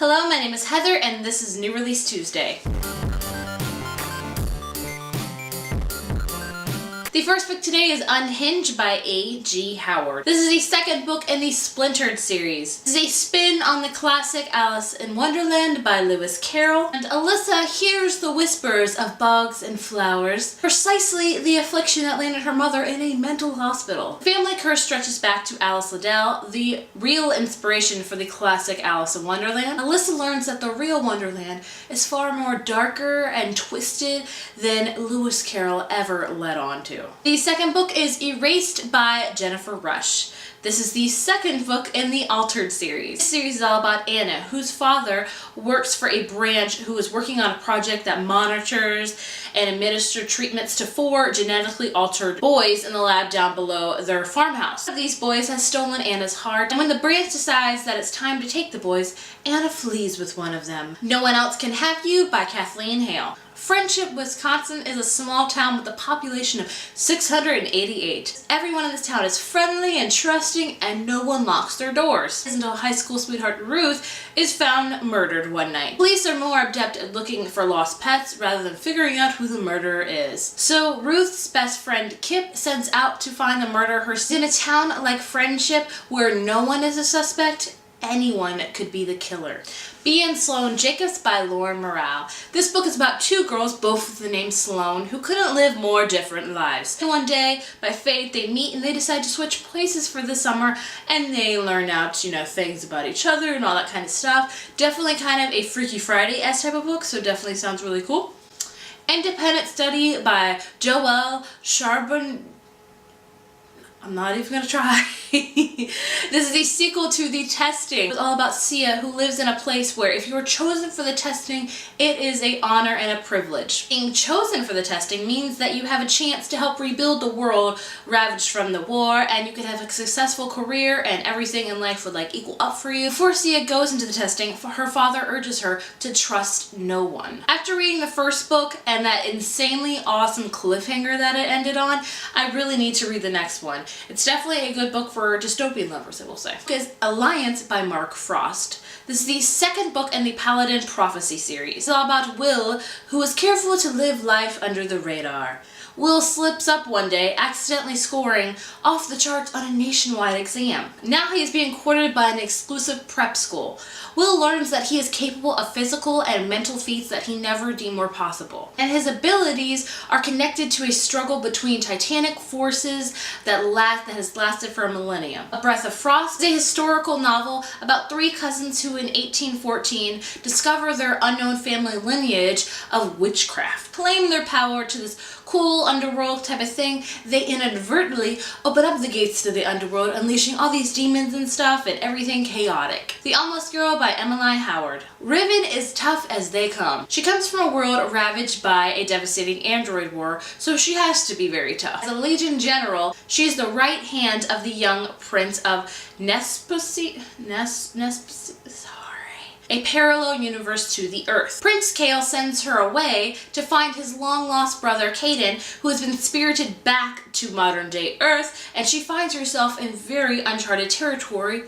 Hello, my name is Heather and this is New Release Tuesday. The first book today is Unhinged by A.G Howard. This is the second book in the Splintered series. This is a spin on the classic Alice in Wonderland by Lewis Carroll. And Alyssa hears the whispers of bugs and flowers, precisely the affliction that landed her mother in a mental hospital. The family curse stretches back to Alice Liddell, the real inspiration for the classic Alice in Wonderland. Alyssa learns that the real Wonderland is far more darker and twisted than Lewis Carroll ever led on to. The second book is Erased by Jennifer Rush. This is the second book in the Altered series. This series is all about Anna, whose father works for a branch who is working on a project that monitors and administers treatments to 4 genetically altered boys in the lab down below their farmhouse. One of these boys has stolen Anna's heart, and when the branch decides that it's time to take the boys, Anna flees with one of them. No One Else Can Have You by Kathleen, Hale. Friendship, Wisconsin is a small town with a population of 688. Everyone in this town is friendly and trusting and no one locks their doors. Until high school sweetheart Ruth is found murdered one night. Police are more adept at looking for lost pets rather than figuring out who the murderer is. So Ruth's best friend Kip sends out to find the murderer herself. In a town like Friendship where no one is a suspect, anyone could be the killer. B and Sloane Jacobs by Laurie Morrill. This book is about 2 girls, both with the name Sloane, who couldn't live more different lives. And one day, by fate, they meet and they decide to switch places for the summer, and they learn out, things about each other and all that kind of stuff. Definitely kind of a Freaky Friday-esque type of book, so definitely sounds really cool. Independent Study by Joelle, Charbonneau. I'm not even gonna try. This is a sequel to The Testing. It's all about Sia, who lives in a place where if you are chosen for the testing, it is an honor and a privilege. Being chosen for the testing means that you have a chance to help rebuild the world ravaged from the war, and you could have a successful career and everything in life would equal up for you. Before Sia goes into the testing, her father urges her to trust no one. After reading the first book and that insanely awesome cliffhanger that it ended on, I really need to read the next one. It's definitely a good book for dystopian lovers, I will say. The book is Alliance by Mark Frost. This is the second book in the Paladin Prophecy series. It's all about Will, who is careful to live life under the radar. Will slips up one day, accidentally scoring off the charts on a nationwide exam. Now he is being courted by an exclusive prep school. Will learns that he is capable of physical and mental feats that he never deemed were possible. And his abilities are connected to a struggle between titanic forces that has lasted for a millennium. A Breath of Frost is a historical novel about 3 cousins who in 1814 discover their unknown family lineage of witchcraft. Claim their power to this cool underworld type of thing. They inadvertently open up the gates to the underworld, unleashing all these demons and stuff and everything chaotic. The Almost Girl by A.G Howard. Riven is tough as they come. She comes from a world ravaged by a devastating android war, so she has to be very tough. As a Legion General, she is the right hand of the young Prince of a parallel universe to the Earth. Prince Hale sends her away to find his long-lost brother Caden, who has been spirited back to modern-day Earth, and she finds herself in very uncharted territory,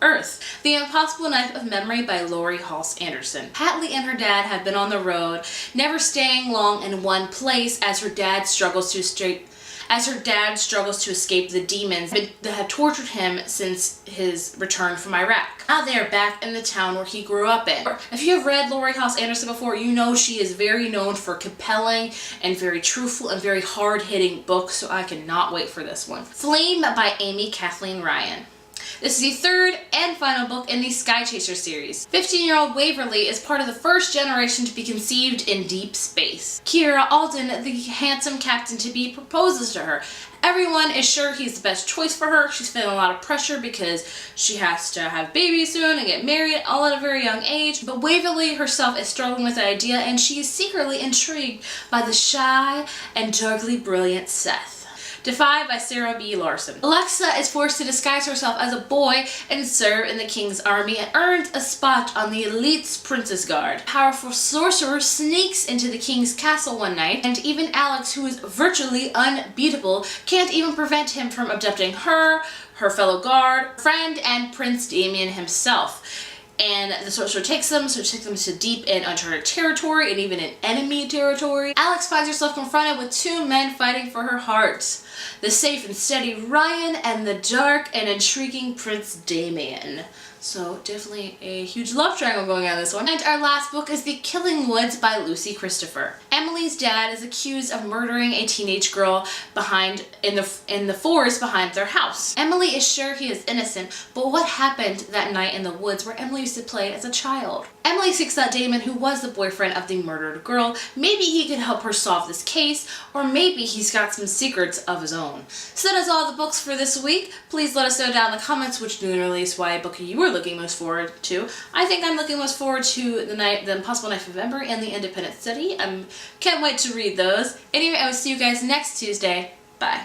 Earth. The Impossible Knife of Memory by Laurie Halse Anderson. Hatley and her dad have been on the road, never staying long in one place as her dad struggles to escape the demons that have tortured him since his return from Iraq. Now they are back in the town where he grew up in. If you have read Laurie Halse Anderson before, you know she is very known for compelling and very truthful and very hard-hitting books, so I cannot wait for this one. Flame by Amy Kathleen Ryan. This is the third and final book in the Sky Chaser series. 15-year-old Waverly is part of the first generation to be conceived in deep space. Kira Alden, the handsome captain-to-be, proposes to her. Everyone is sure he's the best choice for her. She's feeling a lot of pressure because she has to have babies soon and get married all at a very young age. But Waverly herself is struggling with the idea, and she is secretly intrigued by the shy and darkly brilliant Seth. Defy by Sara B. Larson. Alexa is forced to disguise herself as a boy and serve in the king's army and earns a spot on the elite's princess guard. A powerful sorcerer sneaks into the king's castle one night, and even Alex, who is virtually unbeatable, can't even prevent him from abducting her fellow guard, friend, and Prince Damien himself. and the sorcerer takes them, so it takes them to deep and uncharted territory and even in enemy territory. Alex finds herself confronted with two men fighting for her heart. The safe and steady Ryan and the dark and intriguing Prince Damien. So definitely a huge love triangle going on in this one. And our last book is The Killing Woods by Lucy Christopher. Amalie's dad is accused of murdering a teenage girl in the forest behind their house. Amalie is sure he is innocent, but what happened that night in the woods where Amalie used to play as a child? Amalie seeks out Damon, who was the boyfriend of the murdered girl. Maybe he could help her solve this case, or maybe he's got some secrets of his own. So that is all the books for this week. Please let us know down in the comments which new release YA book you were looking most forward to. I think I'm looking most forward to The Impossible Knife of Ember and The Independent Study. Can't wait to read those. Anyway, I will see you guys next Tuesday. Bye.